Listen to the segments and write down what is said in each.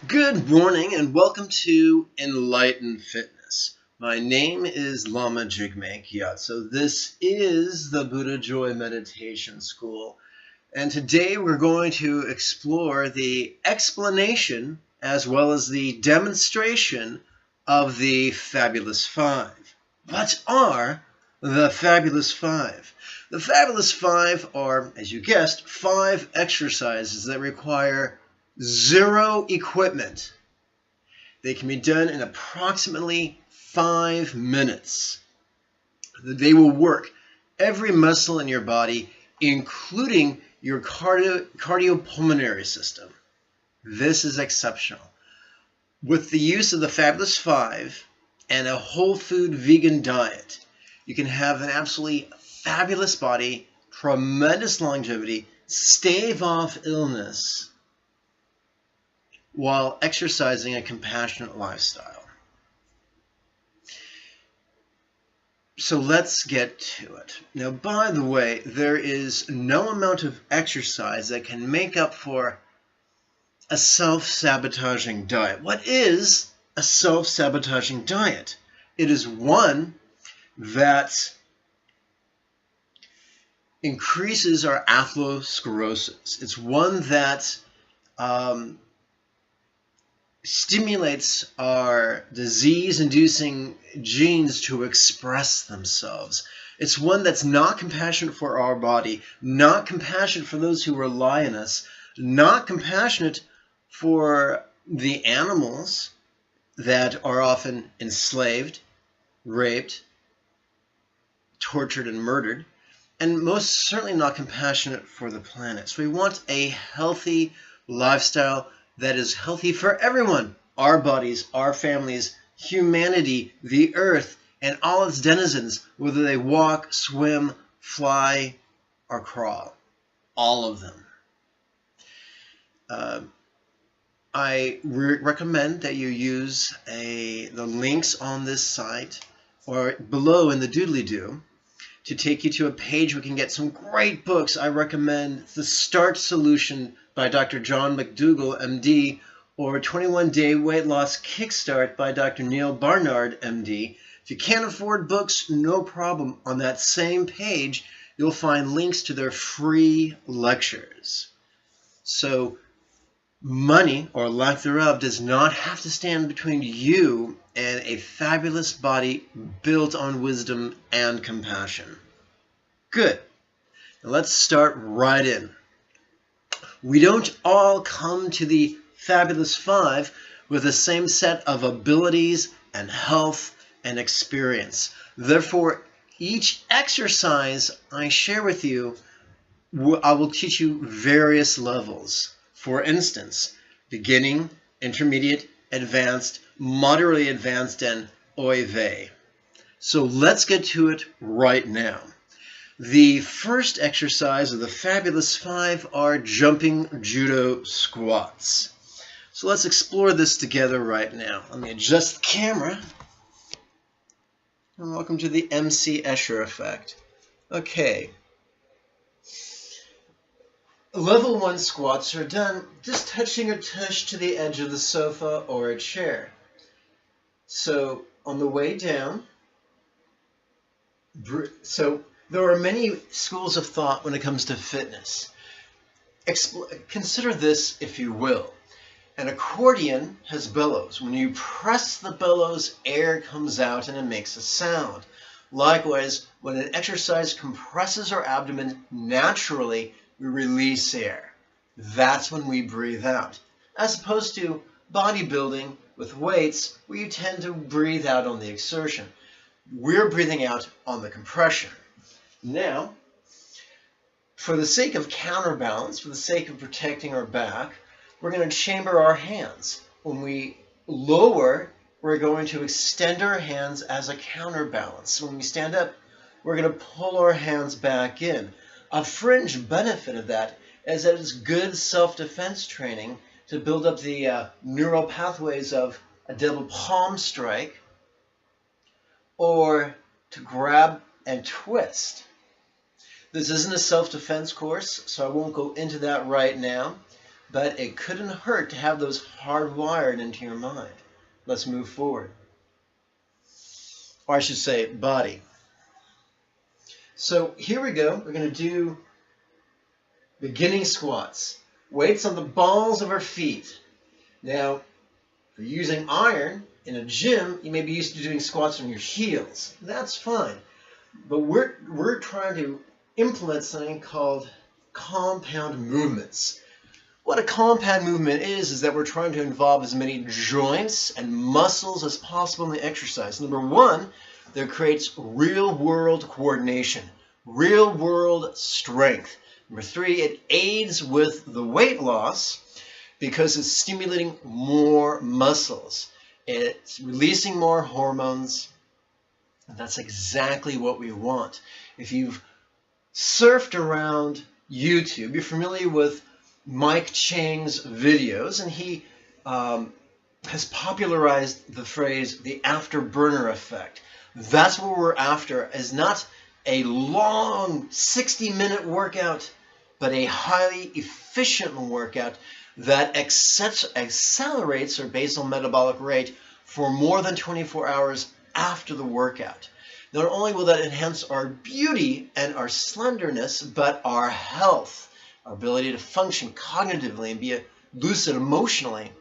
Good morning and welcome to Enlightened Fitness. My name is Lama Jigme Gyatso. This is the Buddha Joy Meditation School, and today we're going to explore the explanation as well as the demonstration of the Fabulous Five. What are the Fabulous Five? The Fabulous Five are, as you guessed, 5 exercises that require zero equipment. They can be done in approximately 5 minutes. They will work every muscle in your body, including your cardiopulmonary system. This is exceptional. With the use of the Fabulous Five and a whole food vegan diet, you can have an absolutely fabulous body, tremendous longevity, stave off illness, while exercising a compassionate lifestyle. So let's get to it. Now, by the way, there is no amount of exercise that can make up for a self-sabotaging diet. What is a self-sabotaging diet? It is one that increases our atherosclerosis. It's one that stimulates our disease-inducing genes to express themselves. It's one that's not compassionate for our body, not compassionate for those who rely on us, not compassionate for the animals that are often enslaved, raped, tortured, and murdered, and most certainly not compassionate for the planet. So we want a healthy lifestyle that is healthy for everyone, our bodies, our families, humanity, the earth, and all its denizens, whether they walk, swim, fly, or crawl, all of them. I recommend that you use the links on this site or below in the doodly-doo to take you to a page where you can get some great books. I recommend The Start Solution by Dr. John McDougall, MD, or 21-Day Weight Loss Kickstart by Dr. Neil Barnard, MD. If you can't afford books, no problem. On that same page, you'll find links to their free lectures. So money, or lack thereof, does not have to stand between you and a fabulous body built on wisdom and compassion. Good. Now let's start right in. We don't all come to the Fabulous Five with the same set of abilities and health and experience. Therefore, each exercise I share with you, I will teach you various levels. For instance, beginning, intermediate, advanced, moderately advanced, and oy vey. So let's get to it right now. The first exercise of the Fabulous Five are jumping judo squats. So let's explore this together right now. Let me adjust the camera. And welcome to the MC Escher effect. Okay. Level 1 squats are done just touching a tush to the edge of the sofa or a chair. So on the way down, there are many schools of thought when it comes to fitness. Consider this, if you will. An accordion has bellows. When you press the bellows, air comes out and it makes a sound. Likewise, when an exercise compresses our abdomen naturally, we release air. That's when we breathe out. As opposed to bodybuilding with weights, where you tend to breathe out on the exertion. We're breathing out on the compression. Now, for the sake of counterbalance, for the sake of protecting our back, we're going to chamber our hands. When we lower, we're going to extend our hands as a counterbalance. When we stand up, we're going to pull our hands back in. A fringe benefit of that is that it's good self-defense training to build up the neural pathways of a double palm strike or to grab and twist. This isn't a self-defense course, so I won't go into that right now. but it couldn't hurt to have those hardwired into your mind. Let's move forward. Or I should say, body. So here we go. We're going to do beginning squats. Weights on the balls of our feet. Now, if you're using iron in a gym, you may be used to doing squats on your heels. That's fine. But we're trying to implement something called compound movements. What a compound movement is that we're trying to involve as many joints and muscles as possible in the exercise. Number one, that creates real-world coordination, real-world strength. Number three, it aids with the weight loss because it's stimulating more muscles. It's releasing more hormones. And that's exactly what we want. If you've surfed around YouTube, you're familiar with Mike Chang's videos, and he has popularized the phrase the afterburner effect. That's what we're after, is not a long 60-minute workout, but a highly efficient workout that accelerates our basal metabolic rate for more than 24 hours after the workout. Not only will that enhance our beauty and our slenderness, but our health, our ability to function cognitively and be lucid emotionally.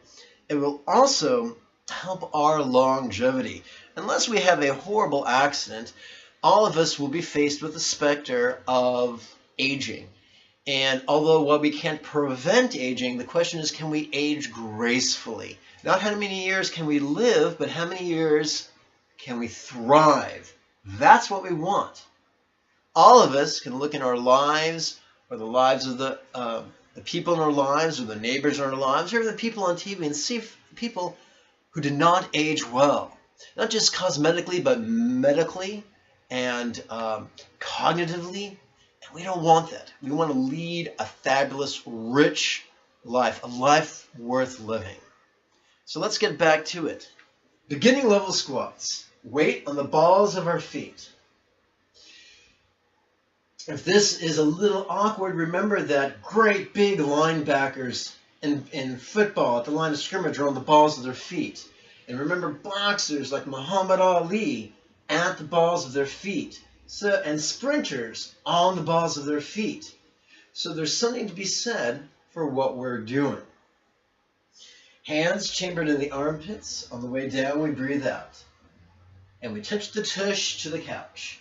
It will also help our longevity. Unless we have a horrible accident, all of us will be faced with the specter of aging. And although while we can't prevent aging, the question is, can we age gracefully? Not how many years can we live, but how many years can we thrive? That's what we want. All of us can look in our lives, or the lives of the people in our lives, or the neighbors in our lives, or the people on TV, and see people who did not age well. Not just cosmetically, but medically and cognitively. And we don't want that. We want to lead a fabulous, rich life, a life worth living. So let's get back to it. Beginning level squats. Weight on the balls of our feet. If this is a little awkward, remember that great big linebackers in football at the line of scrimmage are on the balls of their feet. And remember boxers like Muhammad Ali at the balls of their feet. And sprinters on the balls of their feet. So there's something to be said for what we're doing. Hands chambered in the armpits. On the way down, we breathe out. And we touch the tush to the couch.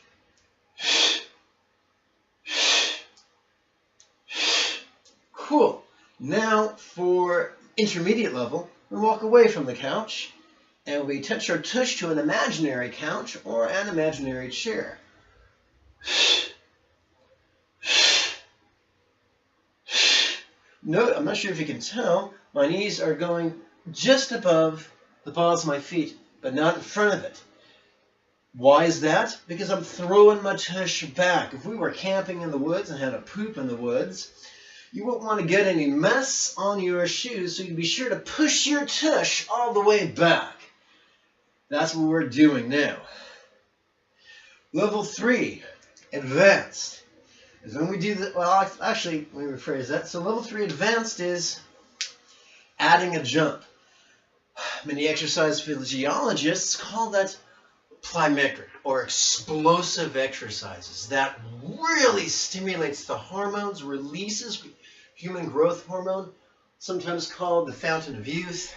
Cool. Now for intermediate level, we walk away from the couch and we touch our tush to an imaginary couch or an imaginary chair. Note, I'm not sure if you can tell, my knees are going just above the balls of my feet, but not in front of it. Why is that? Because I'm throwing my tush back. If we were camping in the woods and had a poop in the woods, you won't want to get any mess on your shoes, so you'd be sure to push your tush all the way back. That's what we're doing now. Level 3, advanced, is when we do the, well, actually, let me rephrase that. So level 3 advanced is adding a jump. Many exercise physiologists call that plyometric or explosive exercises. That really stimulates the hormones, releases human growth hormone, sometimes called the fountain of youth.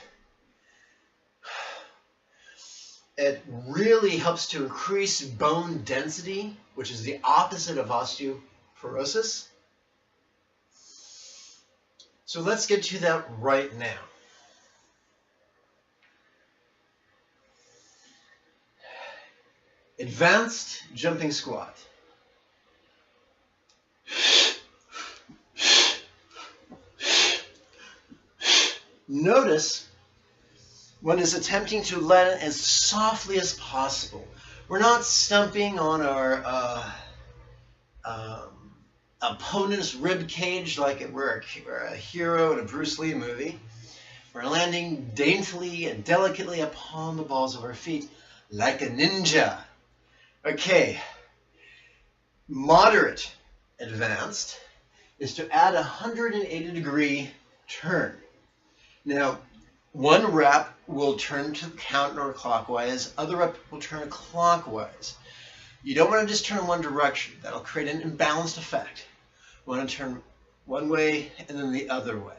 It really helps to increase bone density, which is the opposite of osteoporosis. So let's get to that right now. Advanced jumping squat. Notice one is attempting to land as softly as possible. We're not stumping on our opponent's rib cage like we're a hero in a Bruce Lee movie. We're landing daintily and delicately upon the balls of our feet like a ninja. Okay, moderate advanced is to add a 180-degree turn. Now, one rep will turn to counterclockwise, other rep will turn clockwise. You don't want to just turn in one direction. That'll create an imbalanced effect. You want to turn one way and then the other way.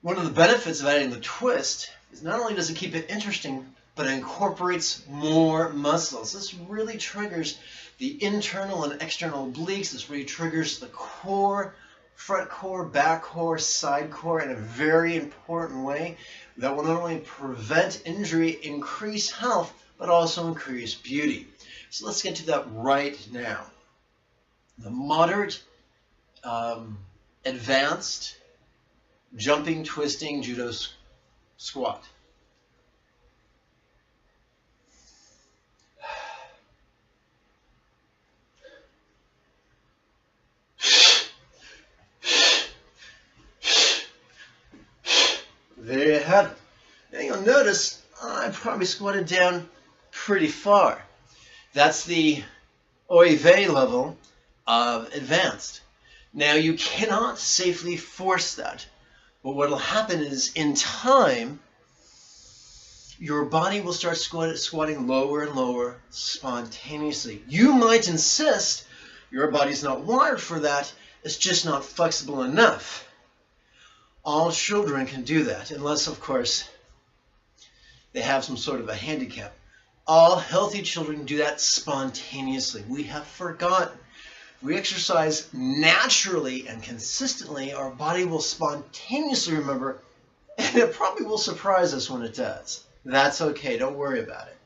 One of the benefits of adding the twist is not only does it keep it interesting, but it incorporates more muscles. This really triggers the internal and external obliques. This really triggers the core, front core, back core, side core in a very important way that will not only prevent injury, increase health, but also increase beauty. So let's get to that right now. The moderate, advanced, jumping, twisting judo squat. There you have it. Now you'll notice I probably squatted down pretty far. That's the OIV level of advanced. Now you cannot safely force that, but what will happen is in time your body will start squatting lower and lower spontaneously. You might insist your body's not wired for that, it's just not flexible enough. All children can do that, unless, of course, they have some sort of a handicap. All healthy children do that spontaneously. We have forgotten. We exercise naturally and consistently, our body will spontaneously remember, and it probably will surprise us when it does. That's okay, don't worry about it.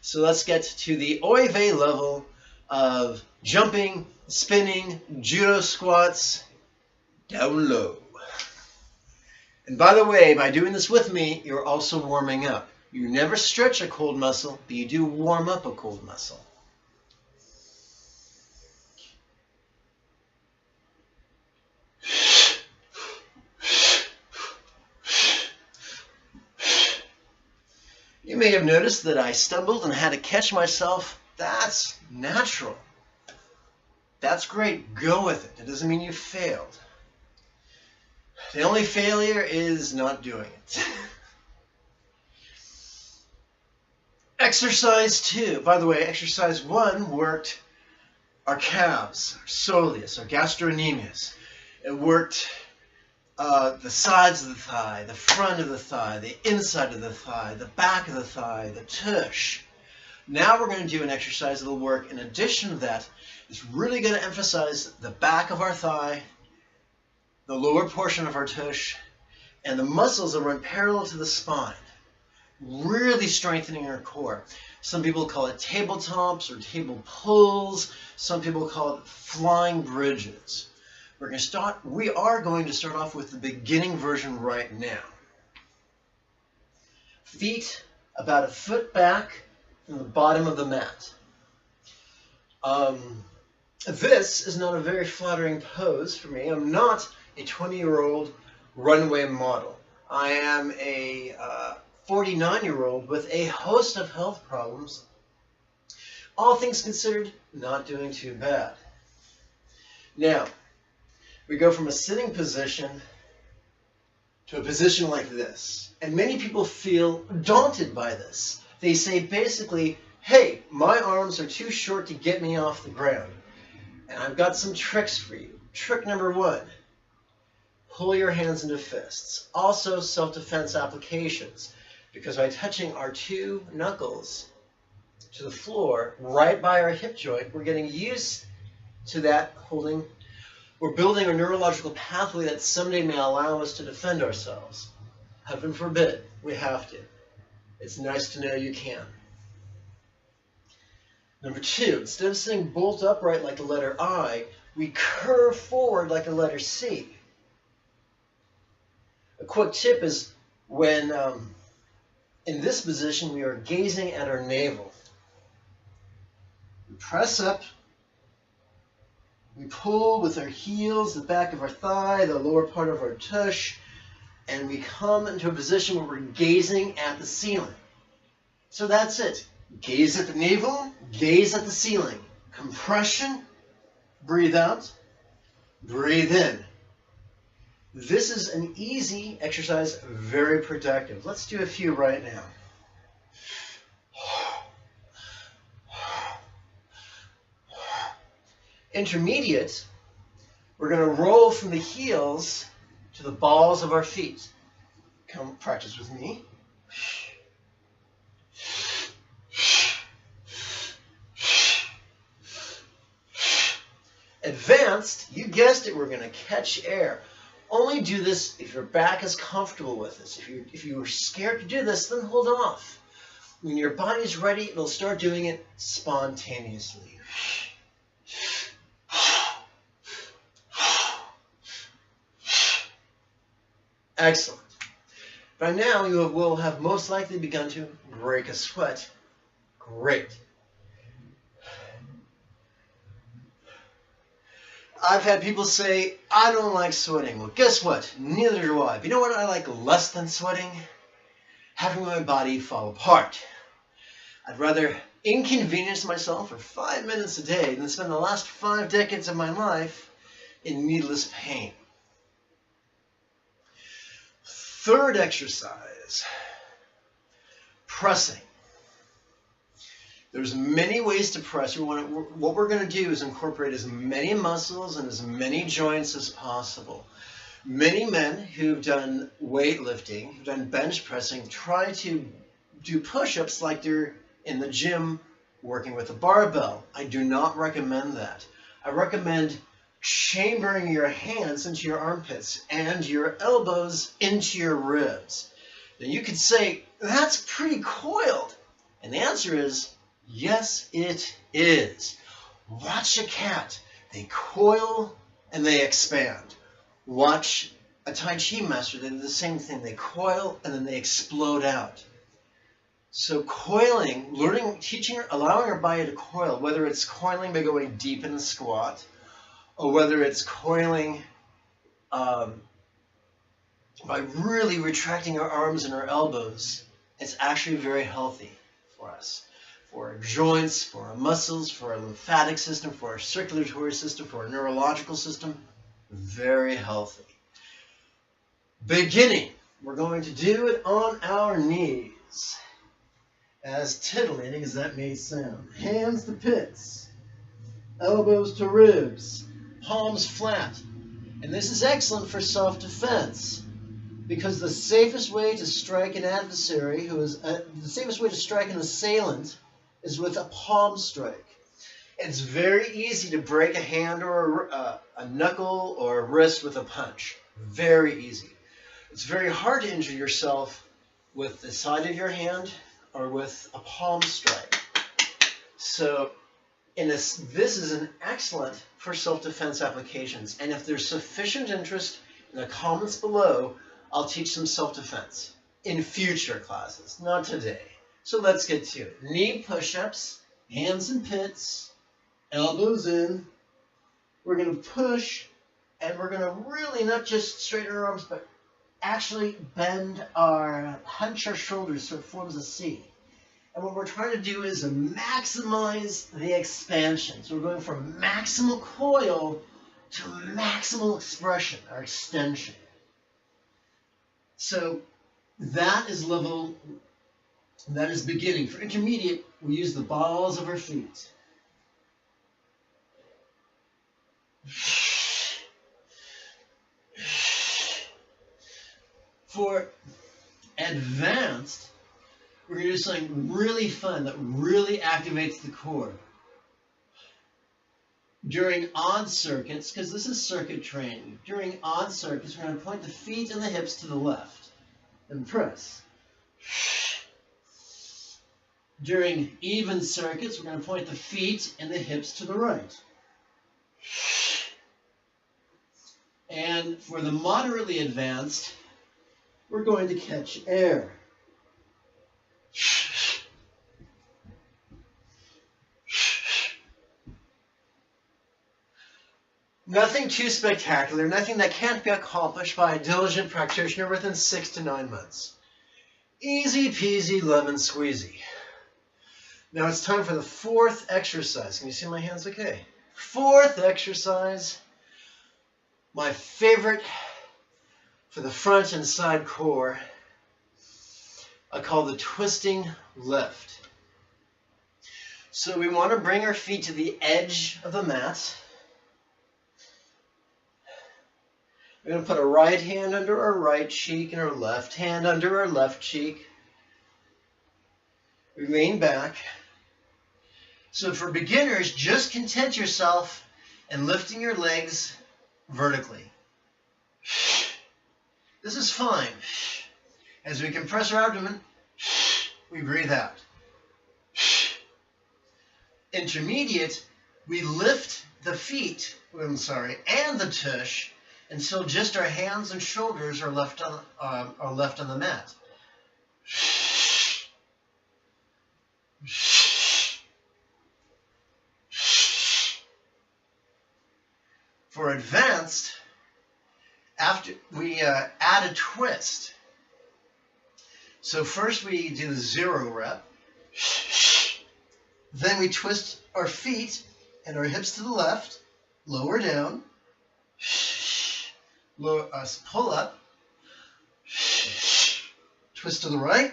So let's get to the OIV level of jumping, spinning, judo squats, down low. And by the way, by doing this with me, you're also warming up. You never stretch a cold muscle, but you do warm up a cold muscle. You may have noticed that I stumbled and had to catch myself. That's natural. That's great. Go with it. It doesn't mean you failed. The only failure is not doing it. Exercise 2. By the way, exercise 1 worked our calves, our soleus, our gastrocnemius. It worked the sides of the thigh, the front of the thigh, the inside of the thigh, the back of the thigh, the tush. Now we're going to do an exercise that will work in addition to that. It's really going to emphasize the back of our thigh, the lower portion of our tush, and the muscles that run parallel to the spine, really strengthening our core. Some people call it tabletops or table pulls. Some people call it flying bridges. We are going to start off with the beginning version right now. Feet about a foot back from the bottom of the mat. This is not a very flattering pose for me. I'm not a 20-year-old runway model. I am a 49-year-old with a host of health problems. All things considered, not doing too bad. Now, we go from a sitting position to a position like this. And many people feel daunted by this. They say basically, hey, my arms are too short to get me off the ground. And I've got some tricks for you. Trick number 1. Pull your hands into fists. Also self-defense applications. Because by touching our 2 knuckles to the floor right by our hip joint, we're getting used to that holding. We're building a neurological pathway that someday may allow us to defend ourselves. Heaven forbid we have to. It's nice to know you can. Number 2, instead of sitting bolt upright like the letter I, we curve forward like the letter C. A quick tip is when in this position we are gazing at our navel. We press up. We pull with our heels, the back of our thigh, the lower part of our tush, and we come into a position where we're gazing at the ceiling. So that's it. Gaze at the navel, gaze at the ceiling. Compression, breathe out, breathe in. This is an easy exercise, very productive. Let's do a few right now. Intermediate, we're going to roll from the heels to the balls of our feet. Come practice with me. Advanced, you guessed it, we're going to catch air. Only do this if your back is comfortable with this. If you're scared to do this, then hold off. When your body's ready, it'll start doing it spontaneously. Excellent. By now, you will have most likely begun to break a sweat. Great. I've had people say, I don't like sweating. Well, guess what? Neither do I. But you know what I like less than sweating? Having my body fall apart. I'd rather inconvenience myself for 5 minutes a day than spend the last 5 decades of my life in needless pain. Third exercise, pressing. There's many ways to press. What we're going to do is incorporate as many muscles and as many joints as possible. Many men who've done weightlifting, who've done bench pressing, try to do push-ups like they're in the gym working with a barbell. I do not recommend that. I recommend chambering your hands into your armpits and your elbows into your ribs. Now you could say, that's pretty coiled. And the answer is, yes, it is. Watch a cat. They coil and they expand. Watch a Tai Chi master. They do the same thing. They coil and then they explode out. So coiling, learning, teaching, allowing our body to coil, whether it's coiling by going deep in the squat, or whether it's coiling by really retracting our arms and our elbows, it's actually very healthy for us. For our joints, for our muscles, for our lymphatic system, for our circulatory system, for our neurological system, very healthy. Beginning, we're going to do it on our knees. As titillating as that may sound. Hands to pits, elbows to ribs, palms flat. And this is excellent for self-defense because the safest way to strike an adversary the safest way to strike an assailant is with a palm strike. It's very easy to break a hand or a knuckle or a wrist with a punch. Very easy. It's very hard to injure yourself with the side of your hand or with a palm strike. So this is an excellent for self-defense applications. And if there's sufficient interest in the comments below, I'll teach some self-defense in future classes, not today. So let's get to it. Knee push-ups, hands in pits, elbows in. We're going to push, and we're going to really not just straighten our arms, but actually hunch our shoulders so it forms a C. And what we're trying to do is maximize the expansion. So we're going from maximal coil to maximal expression, or extension. So that is beginning. For intermediate, we use the balls of our feet. For advanced, we're going to do something really fun that really activates the core. During odd circuits, because this is circuit training, during odd circuits, we're going to point the feet and the hips to the left and press. During even circuits, we're going to point the feet and the hips to the right. And for the moderately advanced, we're going to catch air. Nothing too spectacular, nothing that can't be accomplished by a diligent practitioner within 6 to 9 months. Easy peasy lemon squeezy. Now it's time for the fourth exercise. Can you see my hands okay? Fourth exercise, my favorite for the front and side core, I call the twisting lift. So we want to bring our feet to the edge of the mat. We're going to put our right hand under our right cheek and our left hand under our left cheek. We lean back. So for beginners, just content yourself in lifting your legs vertically. This is fine. As we compress our abdomen, we breathe out. Intermediate, we lift the feet, and the tush until just our hands and shoulders are left on the mat. For advanced, after we add a twist. So first we do the 0 rep. Then we twist our feet and our hips to the left, lower down, pull up, twist to the right,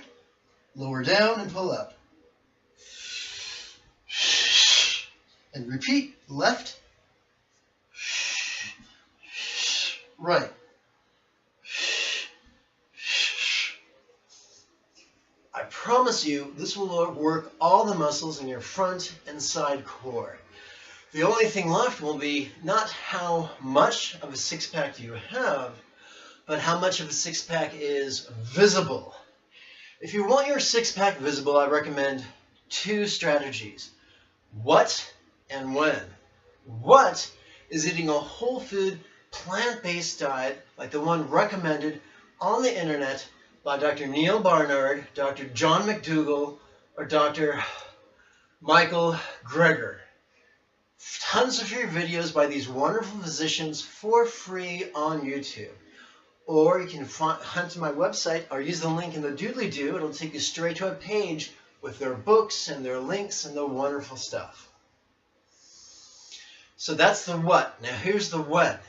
lower down and pull up. And repeat, left, right. I promise you, this will work all the muscles in your front and side core. The only thing left will be not how much of a six-pack you have, but how much of a six-pack is visible. If you want your six-pack visible, I recommend 2 strategies. What and when. What is eating a whole food, plant-based diet like the one recommended on the internet by Dr. Neil Barnard, Dr. John McDougall, or Dr. Michael Greger. Tons of free videos by these wonderful physicians for free on YouTube. Or you can hunt my website or use the link in the doodly-doo. It'll take you straight to a page with their books and their links and their wonderful stuff. So that's the what. Now here's the when.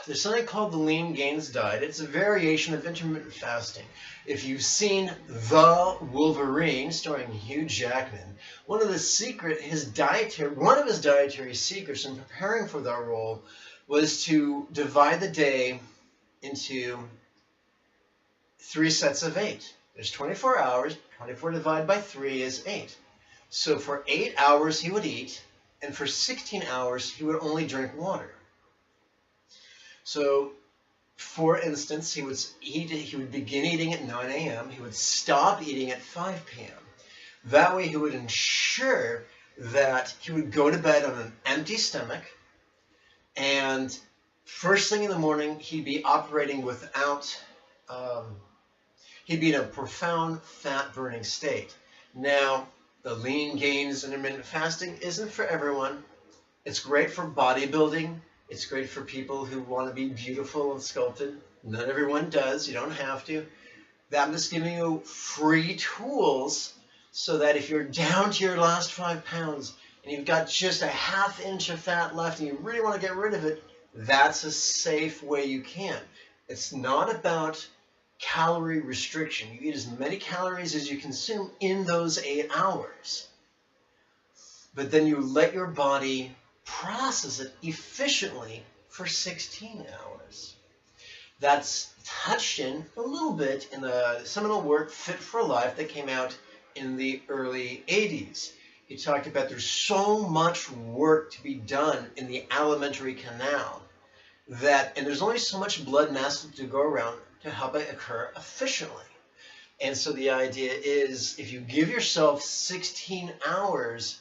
There's something called the lean gains diet. It's a variation of intermittent fasting. If you've seen The Wolverine, starring Hugh Jackman, one of his dietary secrets in preparing for that role was to divide the day into 3 sets of 8. There's 24 hours. 24 divided by 3 is 8. So for 8 hours he would eat, and for 16 hours he would only drink water. So, for instance, he would begin eating at 9 a.m. He would stop eating at 5 p.m. That way he would ensure that he would go to bed on an empty stomach, and first thing in the morning he'd be operating without, he'd be in a profound fat-burning state. Now, the lean gains intermittent fasting isn't for everyone. It's great for bodybuilding. It's great for people who want to be beautiful and sculpted. Not everyone does. You don't have to. I'm just giving you free tools so that if you're down to your last 5 pounds and you've got just a ½ inch of fat left and you really want to get rid of it, that's a safe way you can. It's not about calorie restriction. You eat as many calories as you consume in those 8 hours. But then you let your body process it efficiently for 16 hours. That's touched in a little bit in the seminal work Fit for Life that came out in the early 80s. He talked about there's so much work to be done in the alimentary canal and there's only so much blood mass to go around to help it occur efficiently. And so the idea is if you give yourself 16 hours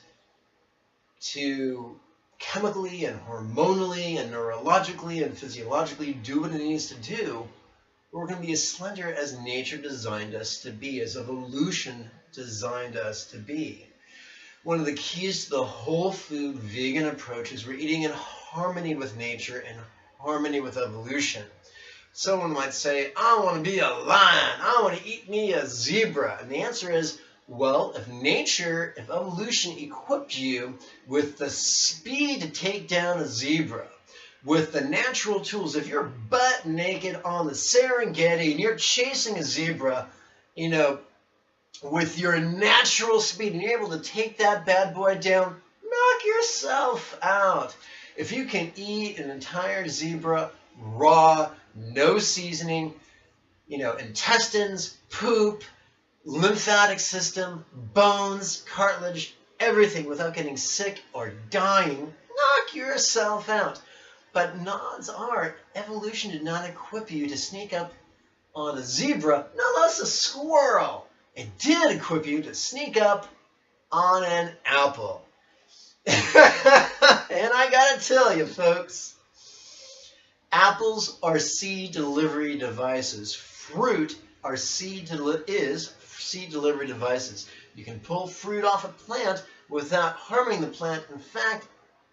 to chemically and hormonally and neurologically and physiologically do what it needs to do, we're going to be as slender as nature designed us to be, as evolution designed us to be. One of the keys to the whole food vegan approach is we're eating in harmony with nature and harmony with evolution. Someone might say, I want to be a lion, I want to eat me a zebra. And the answer is, well, if evolution equipped you with the speed to take down a zebra, with the natural tools. If you're butt naked on the Serengeti and you're chasing a zebra, you know, with your natural speed, and you're able to take that bad boy down, knock yourself out. If you can eat an entire zebra raw, no seasoning, you know, intestines, poop, lymphatic system, bones, cartilage, everything without getting sick or dying, knock yourself out. But odds are, evolution did not equip you to sneak up on a zebra, no less a squirrel. It did equip you to sneak up on an apple. And I gotta tell you, folks, apples are seed delivery devices. Fruit are seed delivery devices. You can pull fruit off a plant without harming the plant. In fact,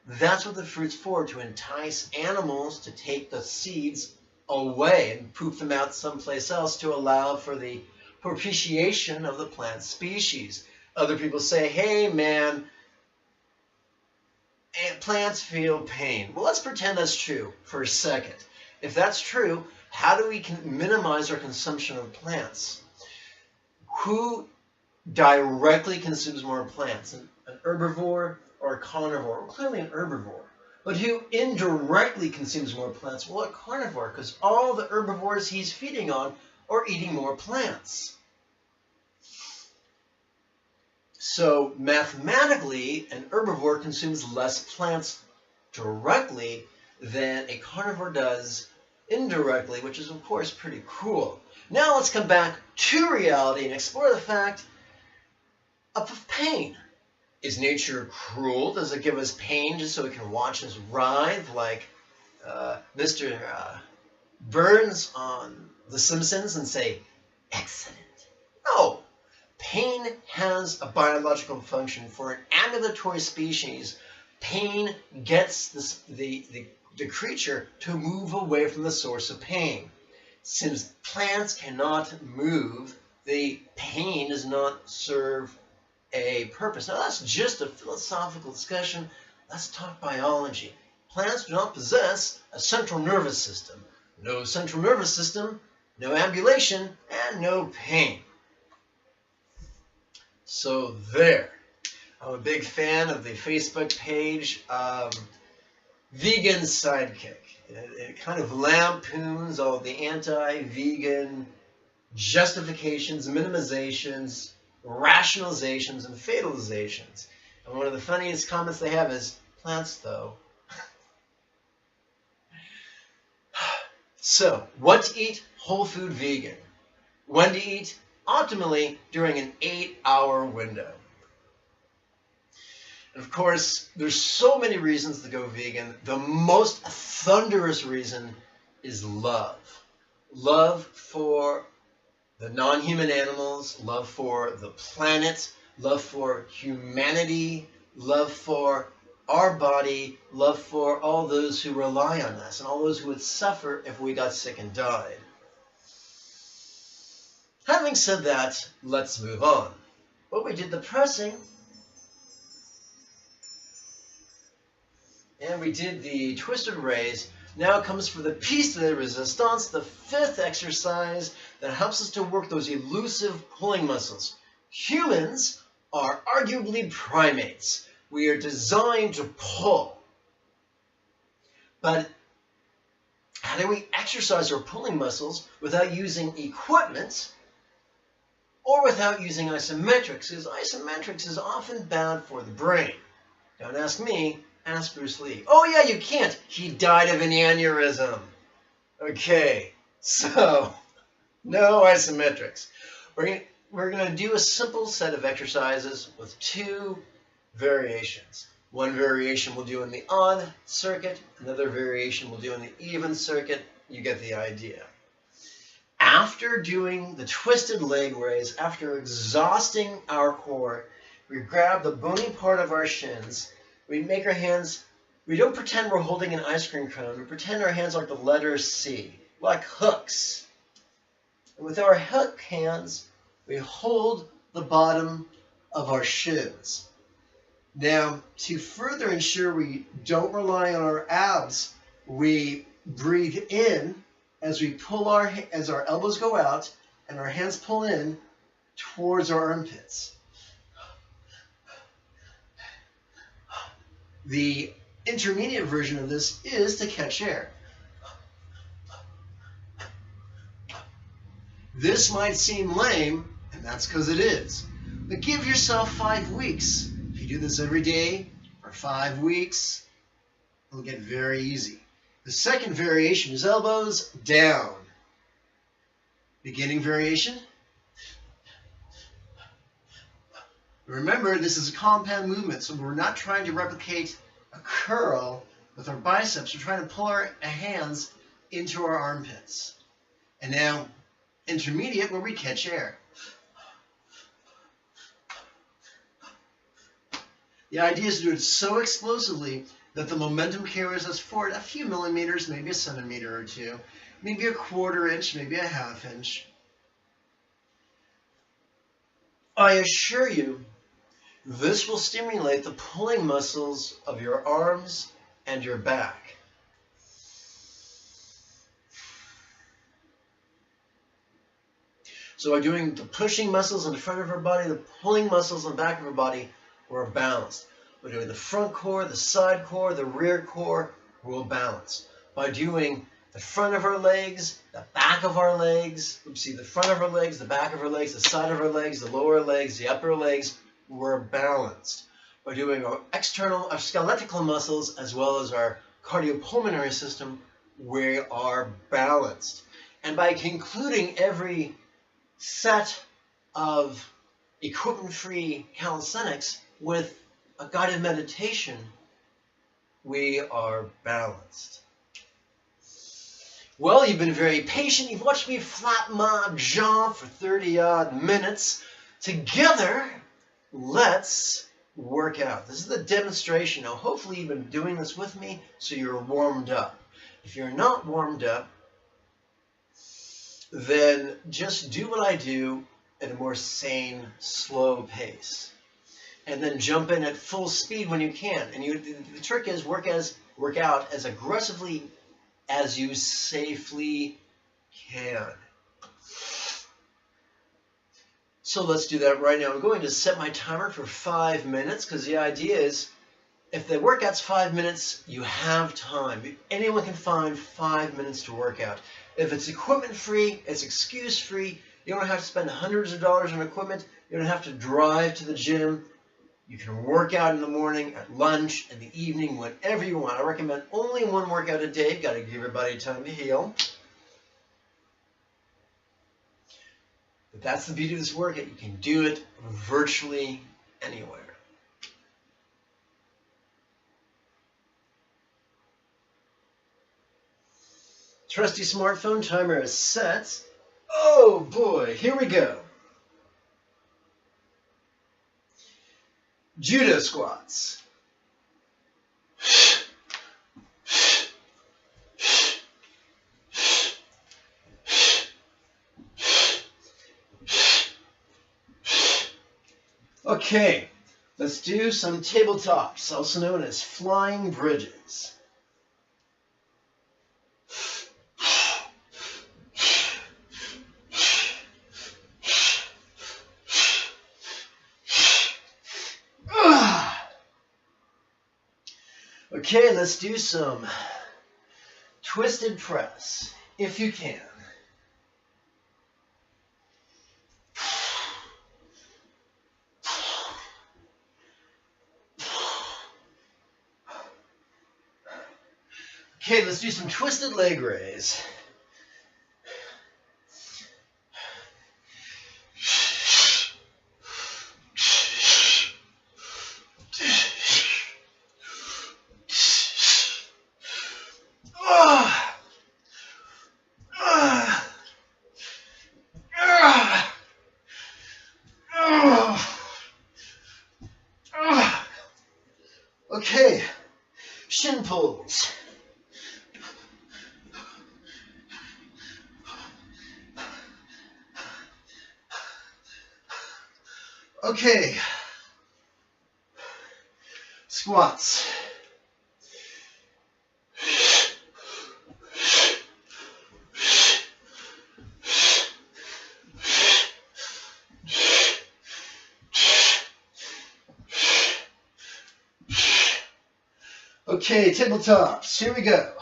that's what the fruit's for, to entice animals to take the seeds away and poop them out someplace else to allow for the propitiation of the plant species. Other people say, hey man, plants feel pain. Well, let's pretend that's true for a second. If that's true, how do we minimize our consumption of plants? Who directly consumes more plants? An herbivore or a carnivore? Well, clearly an herbivore. But who indirectly consumes more plants? Well, a carnivore, because all the herbivores he's feeding on are eating more plants. So mathematically, an herbivore consumes less plants directly than a carnivore does indirectly, which is of course pretty cool. Now let's come back to reality and explore the fact of pain. Is nature cruel? Does it give us pain just so we can watch us writhe like Mr. Burns on The Simpsons and say, excellent? No. Pain has a biological function. For an ambulatory species, pain gets the creature to move away from the source of pain. Since plants cannot move, the pain does not serve a purpose. Now that's just a philosophical discussion. Let's talk biology. Plants do not possess a central nervous system. No central nervous system, no ambulation, and no pain. So there. I'm a big fan of the Facebook page, Vegan Sidekick. It kind of lampoons all the anti-vegan justifications, minimizations, rationalizations, and fatalizations. And one of the funniest comments they have is, plants though. So, what to eat? Whole food vegan. When to eat? Optimally during an 8-hour window. And of course, there's so many reasons to go vegan. The most thunderous reason is love. Love for the non-human animals, love for the planet, love for humanity, love for our body, love for all those who rely on us, and all those who would suffer if we got sick and died. Having said that, let's move on. But we did the pressing, and we did the twisted raise. Now comes for the piece de resistance, the fifth exercise that helps us to work those elusive pulling muscles. Humans are arguably primates. We are designed to pull. But how do we exercise our pulling muscles without using equipment or without using isometrics? Because isometrics is often bad for the brain. Don't ask me. Ask Bruce Lee. Oh yeah, you can't. He died of an aneurysm. Okay, so no isometrics. We're going to do a simple set of exercises with two variations. One variation we'll do in the odd circuit. Another variation we'll do in the even circuit. You get the idea. After doing the twisted leg raise, after exhausting our core, we grab the bony part of our shins. We make our hands, we don't pretend we're holding an ice cream cone. We pretend our hands are like the letter C, like hooks. And with our hook hands, we hold the bottom of our shins. Now, to further ensure we don't rely on our abs We breathe in as we pull as our elbows go out and our hands pull in towards our armpits. The intermediate version of this is to catch air. This might seem lame, and that's because it is. But give yourself 5 weeks. If you do this every day for 5 weeks, it'll get very easy. The second variation is elbows down. Beginning variation. Remember, this is a compound movement, so we're not trying to replicate a curl with our biceps. We're trying to pull our hands into our armpits. And now, intermediate, where we catch air. The idea is to do it so explosively that the momentum carries us forward a few millimeters, maybe a centimeter or two, maybe a quarter inch, maybe a half inch. I assure you, this will stimulate the pulling muscles of your arms and your back. So by doing the pushing muscles in the front of our body, the pulling muscles in the back of our body, we're balanced. By doing the front core, the side core, the rear core, we're balanced. By doing the front of our legs, the back of our legs, the front of our legs, the back of our legs, the side of our legs, the lower legs, the upper legs, we're balanced. By doing our external, our skeletal muscles, as well as our cardiopulmonary system, we are balanced. And by concluding every set of equipment-free calisthenics with a guided meditation, we are balanced. Well, you've been very patient. You've watched me flap my jaw for 30-odd minutes. Together, let's work out. This is the demonstration. Now, hopefully you've been doing this with me, so you're warmed up. If you're not warmed up, then just do what I do at a more sane, slow pace. And then jump in at full speed when you can. And the trick is work out as aggressively as you safely can. So let's do that right now. I'm going to set my timer for 5 minutes because the idea is if the workout's 5 minutes, you have time. Anyone can find 5 minutes to work out. If it's equipment-free, it's excuse-free. You don't have to spend hundreds of dollars on equipment. You don't have to drive to the gym. You can work out in the morning, at lunch, in the evening, whenever you want. I recommend only one workout a day. Got to give everybody time to heal. But that's the beauty of this workout. You can do it virtually anywhere. Trusty smartphone timer is set. Oh boy, here we go. Judo squats. Okay, let's do some tabletops, also known as flying bridges. Okay, let's do some twisted press, if you can. Okay, let's do some twisted leg raise. Okay, shin pulls. Okay, squats. Okay, tabletops. Here we go.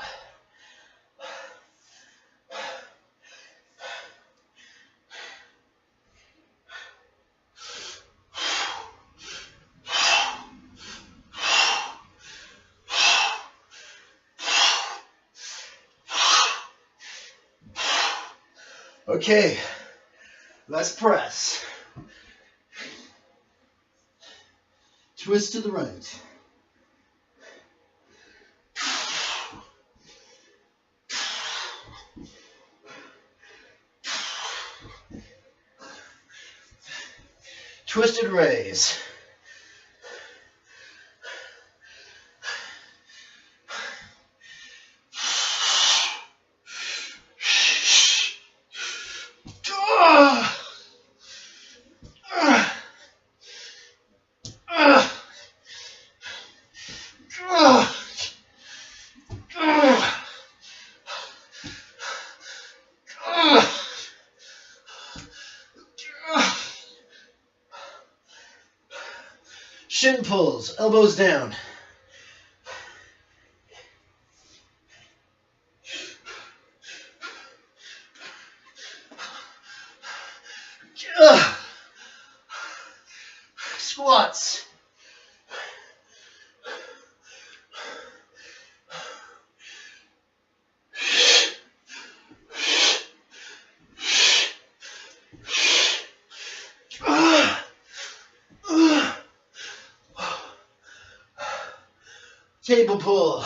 Okay, let's press. Twist to the right. Twisted raise. Shin pulls, elbows down. Squats. Table pull.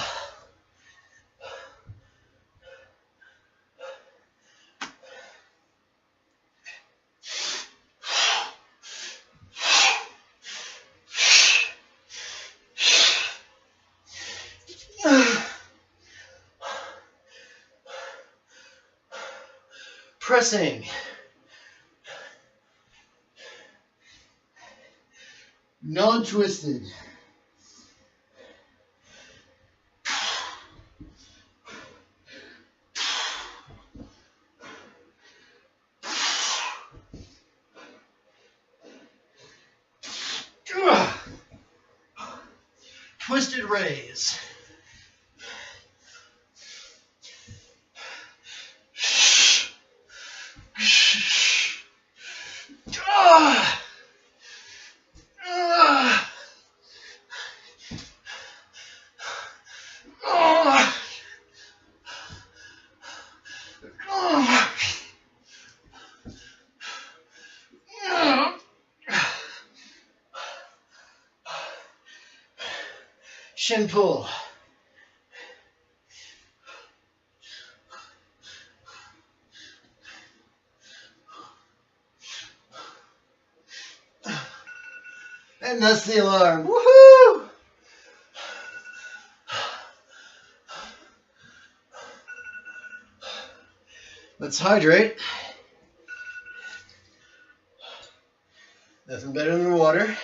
Pressing. Non-twisted. Twisted raise. Shin pull. And that's the alarm. Woohoo! Let's hydrate. Nothing better than water.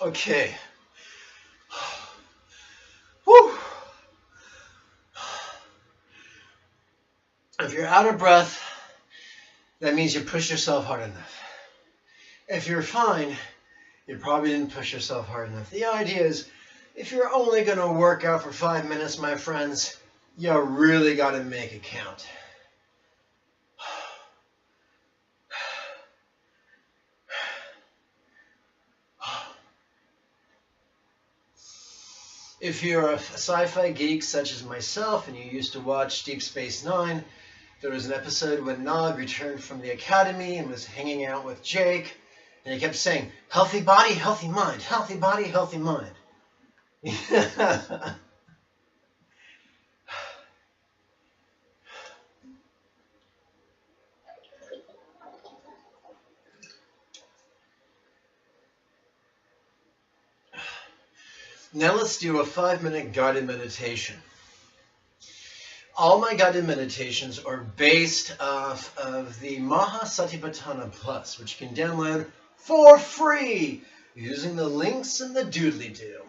Okay. Whew. If you're out of breath, that means you pushed yourself hard enough. If you're fine, you probably didn't push yourself hard enough. The idea is, if you're only going to work out for 5 minutes, my friends, you really got to make it count. If you're a sci-fi geek such as myself and you used to watch Deep Space Nine, there was an episode when Nog returned from the academy and was hanging out with Jake, and he kept saying, healthy body, healthy mind, healthy body, healthy mind. Now let's do a 5-minute guided meditation. All my guided meditations are based off of the Mahasatipatthana Plus, which you can download for free using the links in the doodly-doo.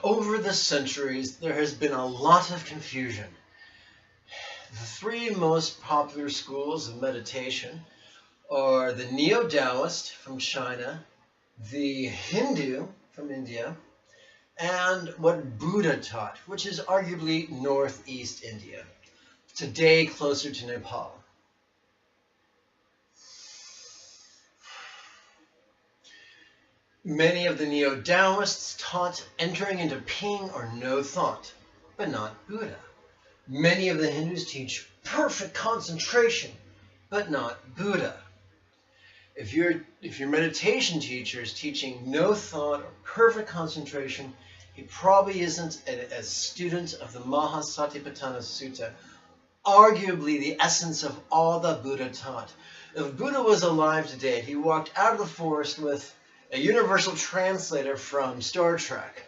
Over the centuries, there has been a lot of confusion. The 3 most popular schools of meditation are the Neo-Taoist from China, the Hindu from India, and what Buddha taught, which is arguably northeast India, today closer to Nepal. Many of the Neo-Taoists taught entering into ping or no thought, but not Buddha. Many of the Hindus teach perfect concentration, but not Buddha. If your meditation teacher is teaching no thought or perfect concentration, he probably isn't a student of the Mahasatipatthana Sutta, arguably the essence of all that Buddha taught. If Buddha was alive today, he walked out of the forest with a universal translator from Star Trek,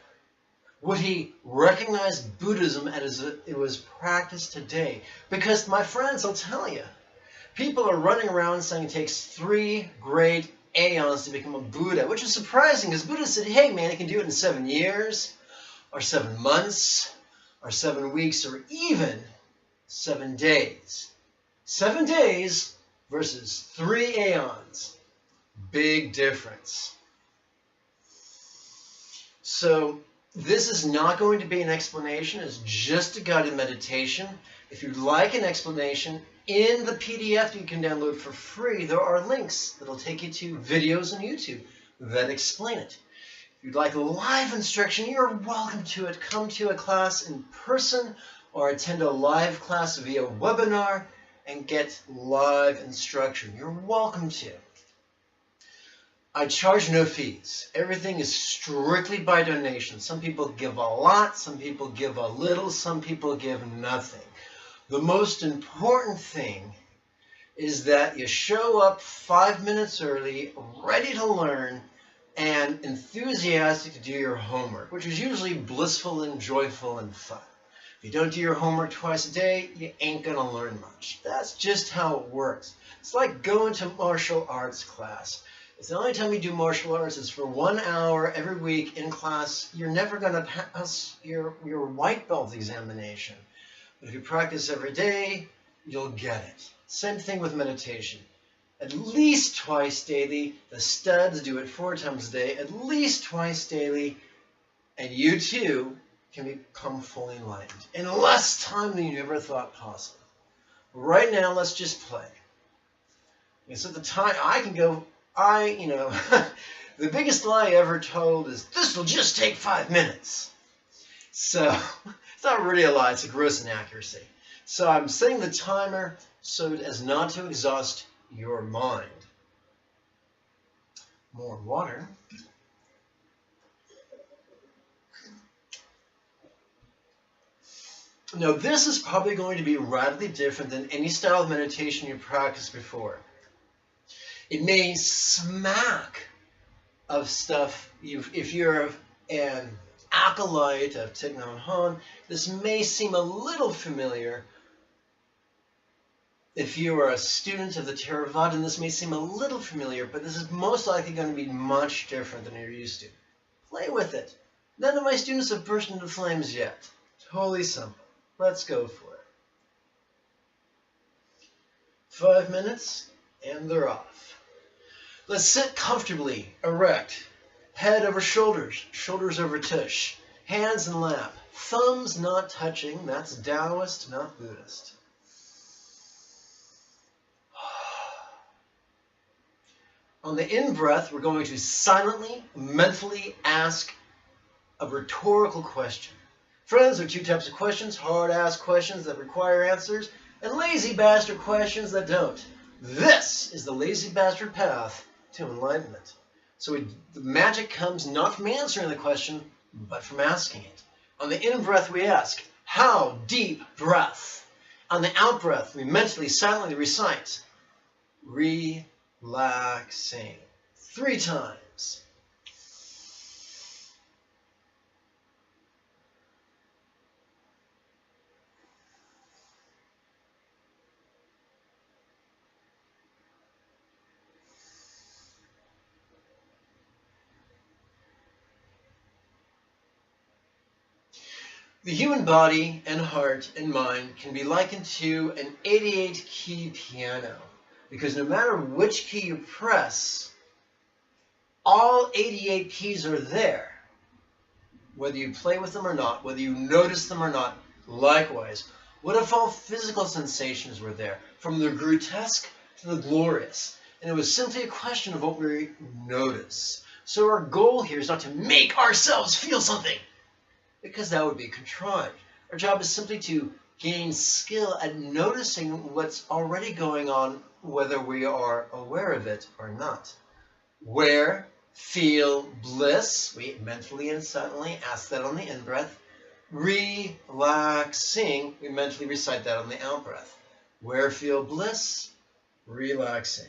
would he recognize Buddhism as it was practiced today? Because, my friends, I'll tell you, people are running around saying it takes 3 great aeons to become a Buddha, which is surprising because Buddha said, hey man, I can do it in 7 years, or 7 months, or 7 weeks, or even 7 days. 7 days versus 3 aeons. Big difference. So this is not going to be an explanation. It's just a guided meditation. If you'd like an explanation, in the PDF you can download for free, there are links that'll take you to videos on YouTube that explain it. If you'd like live instruction, you're welcome to it. Come to a class in person or attend a live class via webinar and get live instruction. You're welcome to. I charge no fees. Everything is strictly by donation. Some people give a lot, some people give a little, some people give nothing. The most important thing is that you show up 5 minutes early, ready to learn, and enthusiastic to do your homework, which is usually blissful and joyful and fun. If you don't do your homework twice a day, you ain't gonna learn much. That's just how it works. It's like going to martial arts class. If the only time you do martial arts is for 1 hour every week in class, you're never going to pass your white belt examination. But if you practice every day, you'll get it. Same thing with meditation. At least twice daily. The studs do it 4 times a day. At least twice daily. And you too can become fully enlightened in less time than you ever thought possible. Right now, let's just play. And so the time I can go... the biggest lie I ever told is, this will just take 5 minutes. So, it's not really a lie, it's a gross inaccuracy. So I'm setting the timer so as not to exhaust your mind. More water. Now this is probably going to be radically different than any style of meditation you practiced before. It may smack of stuff, if you're an acolyte of Thich Nhat Hanh, this may seem a little familiar. If you are a student of the Theravada, this may seem a little familiar, but this is most likely going to be much different than you're used to. Play with it. None of my students have burst into flames yet. Totally simple. Let's go for it. 5 minutes, and they're off. Let's sit comfortably, erect, head over shoulders, shoulders over tush, hands in lap, thumbs not touching, that's Taoist, not Buddhist. On the in-breath, we're going to silently, mentally ask a rhetorical question. Friends, there are 2 types of questions, hard-ass questions that require answers, and lazy bastard questions that don't. This is the lazy bastard path to enlightenment. So the magic comes not from answering the question, but from asking it. On the in-breath, we ask, how deep breath? On the out-breath, we mentally, silently recite, relaxing. 3 times. The human body and heart and mind can be likened to an 88-key piano, because no matter which key you press, all 88 keys are there, whether you play with them or not, whether you notice them or not. Likewise, what if all physical sensations were there, from the grotesque to the glorious, and it was simply a question of what we notice? So our goal here is not to make ourselves feel something, because that would be contrived. Our job is simply to gain skill at noticing what's already going on, whether we are aware of it or not. Where, feel bliss, we mentally and silently ask that on the in-breath. Relaxing, we mentally recite that on the out-breath. Where, feel bliss, relaxing.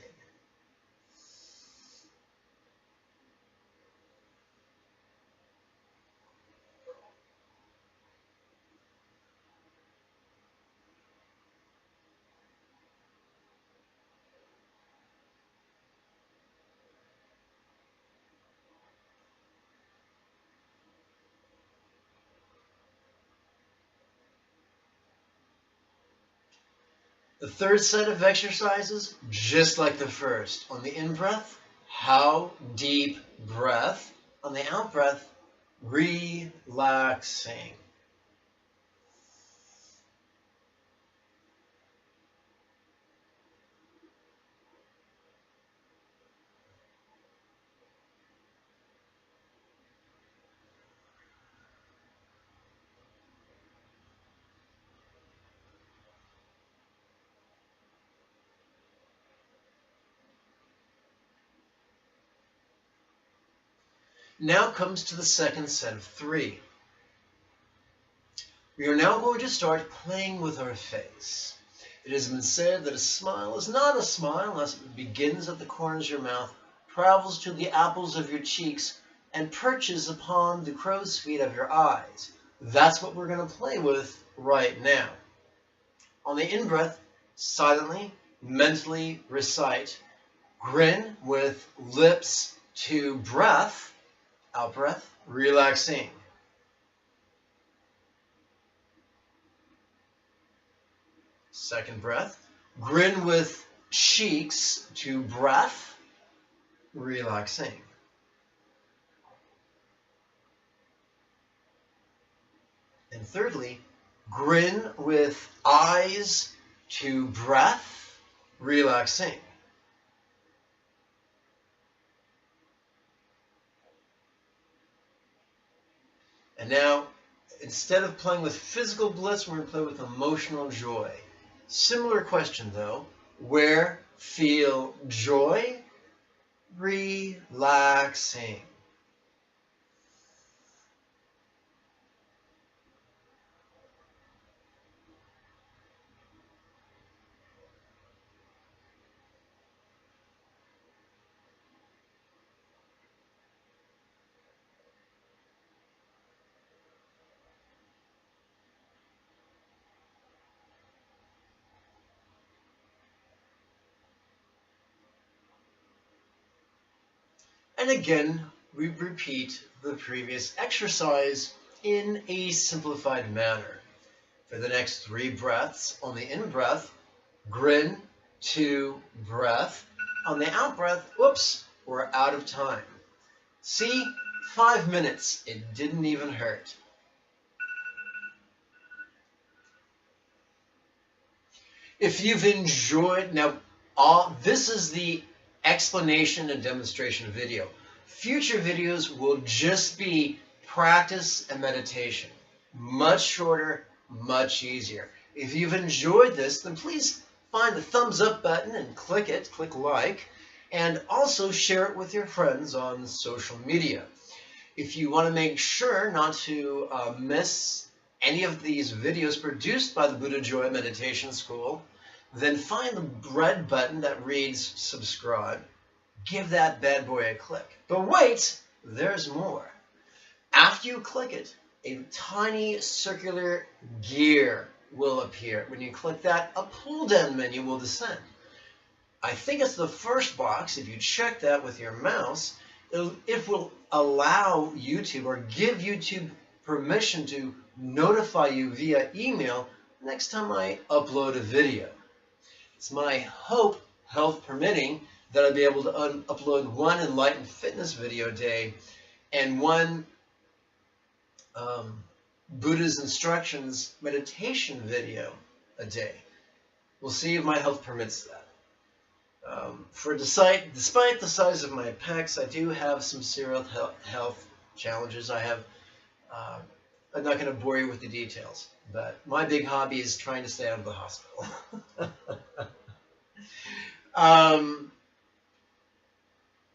The third set of exercises, just like the first. On the in-breath, how deep breath. On the out-breath, relaxing. Now comes to the second set of 3. We are now going to start playing with our face. It has been said that a smile is not a smile unless it begins at the corners of your mouth, travels to the apples of your cheeks, and perches upon the crow's feet of your eyes. That's what we're going to play with right now. On the in-breath, silently, mentally recite, grin with lips to breath. Out-breath, relaxing. Second breath, grin with cheeks to breath, relaxing. And thirdly, grin with eyes to breath, relaxing. And now, instead of playing with physical bliss, we're going to play with emotional joy. Similar question, though. Where, feel joy, relaxing. And again, we repeat the previous exercise in a simplified manner. For the next 3 breaths, on the in-breath, grin to breath. On the out-breath, whoops, we're out of time. See, 5 minutes, it didn't even hurt. If you've enjoyed, now this is the explanation and demonstration video. Future videos will just be practice and meditation. Much shorter, much easier. If you've enjoyed this, then please find the thumbs up button and click it, click like, and also share it with your friends on social media. If you want to make sure not to miss any of these videos produced by the Buddha Joy Meditation School, then find the red button that reads subscribe. Give that bad boy a click. But wait, there's more. After you click it, a tiny circular gear will appear. When you click that, a pull-down menu will descend. I think it's the first box. If you check that with your mouse, it will allow YouTube or give YouTube permission to notify you via email next time I upload a video. It's my hope, health permitting, that I'll be able to upload one enlightened fitness video a day and one Buddha's instructions meditation video a day. We'll see if my health permits that. Despite the size of my pecs, I do have some serious health challenges. I'm not going to bore you with the details, but my big hobby is trying to stay out of the hospital.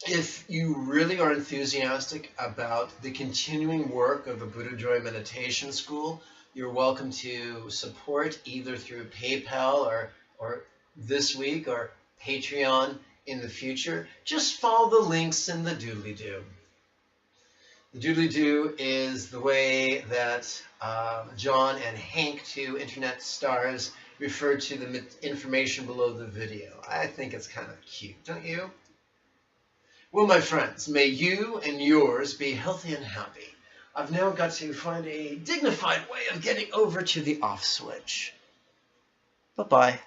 If you really are enthusiastic about the continuing work of the Buddha Joy Meditation School, you're welcome to support either through PayPal or this week or Patreon in the future. Just follow the links in the doodly-doo. The doodly-doo is the way that John and Hank, two internet stars, refer to the information below the video. I think it's kind of cute, don't you? Well, my friends, may you and yours be healthy and happy. I've now got to find a dignified way of getting over to the off switch. Bye-bye.